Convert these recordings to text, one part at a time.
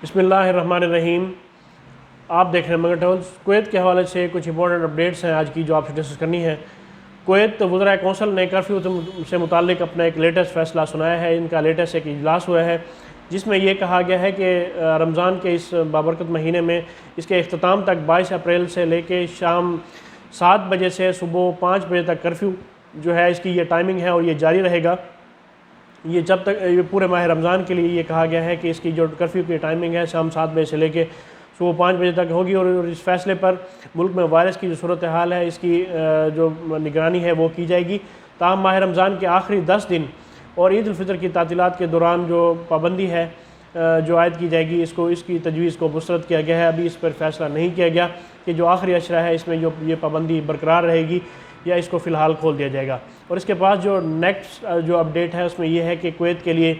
بسم اللہ الرحمن الرحیم۔ آپ دیکھ رہے ہیں مگر ٹاؤنز۔ کویت کے حوالے سے کچھ امپورٹنٹ اپڈیٹس ہیں آج کی جو آپ سے ڈسکس کرنی ہے۔ کویت وزراء کونسل نے کرفیو سے متعلق اپنا ایک لیٹسٹ فیصلہ سنایا ہے۔ ان کا لیٹسٹ ایک اجلاس ہوا ہے جس میں یہ کہا گیا ہے کہ رمضان کے اس بابرکت مہینے میں اس کے اختتام تک 22 اپریل سے لے کے شام 7 بجے سے صبح 5 بجے تک کرفیو جو ہے اس کی یہ ٹائمنگ ہے اور یہ جاری رہے گا۔ یہ جب تک یہ پورے ماہ رمضان کے لیے یہ کہا گیا ہے کہ اس کی جو کرفیو کی ٹائمنگ ہے شام 7 بجے سے لے کے صبح 5 بجے تک ہوگی، اور اس فیصلے پر ملک میں وائرس کی جو صورتحال ہے اس کی جو نگرانی ہے وہ کی جائے گی۔ تاہم ماہ رمضان کے آخری 10 دن اور عید الفطر کی تعطیلات کے دوران جو پابندی ہے جو عائد کی جائے گی اس کی تجویز کو مسترد کیا گیا ہے۔ ابھی اس پر فیصلہ نہیں کیا گیا کہ جو آخری عشرہ ہے اس میں جو یہ پابندی برقرار رہے گی یا اس کو فی الحال کھول دیا جائے گا۔ اور اس کے بعد جو نیکسٹ جو اپڈیٹ ہے اس میں یہ ہے کہ کویت کے لیے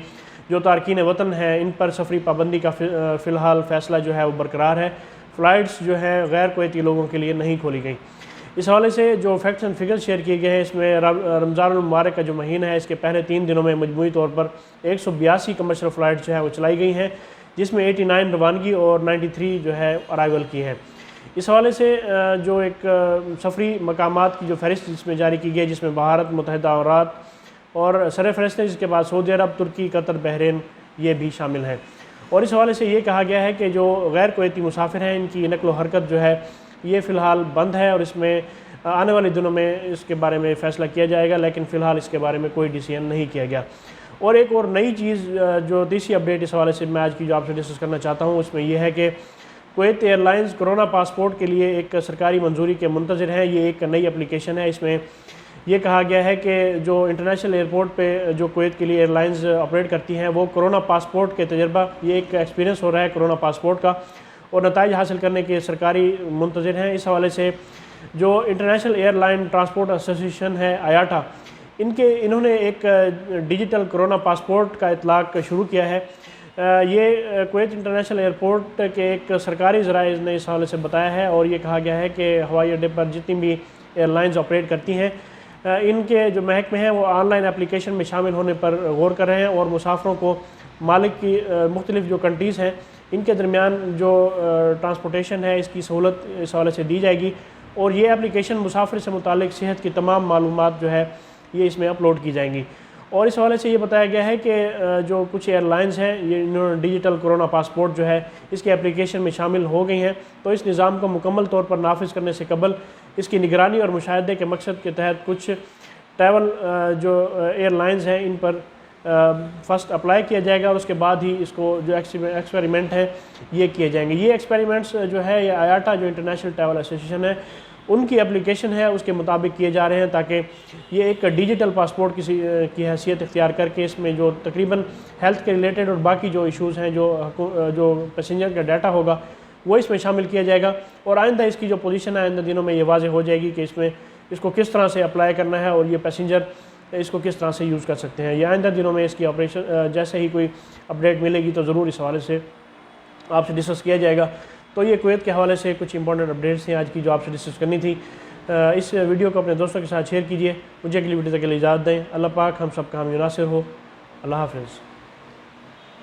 جو تارکین وطن ہیں ان پر سفری پابندی کا فی الحال فیصلہ جو ہے وہ برقرار ہے۔ فلائٹس جو ہیں غیر کویتی لوگوں کے لیے نہیں کھولی گئیں۔ اس حوالے سے جو فیکٹس اینڈ فگرز شیئر کیے گئے ہیں اس میں رمضان المبارک کا جو مہینہ ہے اس کے پہلے 3 دنوں میں مجموعی طور پر 182 کمرشل فلائٹس جو ہے وہ چلائی گئی ہیں، جس میں 89 روانگی اور 93 جو ہے ارائیول کی ہیں۔ اس حوالے سے جو ایک سفری مقامات کی جو فہرست جس میں جاری کی گئی جس میں بھارت، متحدہ امارات اور سرفہرست ہے، جس کے بعد سعودی عرب، ترکی، قطر، بحرین یہ بھی شامل ہیں۔ اور اس حوالے سے یہ کہا گیا ہے کہ جو غیر کویتی مسافر ہیں ان کی نقل و حرکت جو ہے یہ فی الحال بند ہے، اور اس میں آنے والے دنوں میں اس کے بارے میں فیصلہ کیا جائے گا، لیکن فی الحال اس کے بارے میں کوئی ڈیسیژن نہیں کیا گیا۔ اور ایک اور نئی چیز جو تیسری اپڈیٹ اس حوالے سے میں آج کی جو آپ سے ڈسکس کرنا چاہتا ہوں اس میں یہ ہے کہ Kuwait airlines corona passport کے لیے ایک سرکاری منظوری کے منتظر ہیں۔ یہ ایک نئی اپلیکیشن ہے۔ اس میں یہ کہا گیا ہے کہ جو انٹرنیشنل ایئرپورٹ پہ جو کویت کے لیے ایئر لائنز آپریٹ کرتی ہیں وہ کرونا پاسپورٹ کے تجربہ یہ ایک ایکسپیرینس ہو رہا ہے کرونا پاسپورٹ کا، اور نتائج حاصل کرنے کے سرکاری منتظر ہیں۔ اس حوالے سے جو international air line transport association ہے آیاٹا، انہوں نے ایک ڈیجیٹل کرونا پاسپورٹ کا اطلاق شروع کیا ہے۔ یہ کویت انٹرنیشنل ایئرپورٹ کے ایک سرکاری ذرائع نے اس حوالے سے بتایا ہے، اور یہ کہا گیا ہے کہ ہوائی اڈے پر جتنی بھی ایئر لائنز آپریٹ کرتی ہیں ان کے جو محکمے ہیں وہ آن لائن اپلیکیشن میں شامل ہونے پر غور کر رہے ہیں، اور مسافروں کو مالک کی مختلف جو کنٹریز ہیں ان کے درمیان جو ٹرانسپورٹیشن ہے اس کی سہولت اس حوالے سے دی جائے گی، اور یہ اپلیکیشن مسافر سے متعلق صحت کی تمام معلومات جو ہے یہ اس میں اپلوڈ کی جائیں گی۔ اور اس حوالے سے یہ بتایا گیا ہے کہ جو کچھ ایئر لائنز ہیں یہ انہوں نے ڈیجیٹل کرونا پاسپورٹ جو ہے اس کے اپلیکیشن میں شامل ہو گئی ہیں، تو اس نظام کو مکمل طور پر نافذ کرنے سے قبل اس کی نگرانی اور مشاہدے کے مقصد کے تحت کچھ ٹریول جو ایئر لائنز ہیں ان پر فرسٹ اپلائی کیا جائے گا، اور اس کے بعد ہی اس کو جو ایکسپیریمنٹ ہیں یہ کیے جائیں گے۔ یہ ایکسپیریمنٹس جو ہے یہ آیاٹا جو انٹرنیشنل ٹریول ایسوسیشن ہے ان کی اپلیکیشن ہے اس کے مطابق کیے جا رہے ہیں، تاکہ یہ ایک ڈیجیٹل پاسپورٹ کی حیثیت اختیار کر کے اس میں جو تقریباً ہیلتھ کے ریلیٹڈ اور باقی جو ایشوز ہیں جو پیسنجر کا ڈیٹا ہوگا وہ اس میں شامل کیا جائے گا، اور آئندہ اس کی جو پوزیشن ہے آئندہ دنوں میں یہ واضح ہو جائے گی کہ اس کو کس طرح سے اپلائی کرنا ہے اور یہ پیسنجر اس کو کس طرح سے یوز کر سکتے ہیں۔ یہ آئندہ دنوں میں اس کی آپریشن جیسے ہی کوئی اپڈیٹ ملے گی تو ضرور اس حوالے سے آپ سے ڈسکس کیا جائے گا۔ تو یہ کویت کے حوالے سے کچھ امپورٹنٹ اپڈیٹس ہیں آج کی جو آپ سے ڈسکس کرنی تھی۔ اس ویڈیو کو اپنے دوستوں کے ساتھ شیئر کیجئے۔ مجھے اگلی ویڈیو تک کے لیے اجازت دیں۔ اللہ پاک ہم سب کا حامی و ناصر ہو۔ اللہ حافظ۔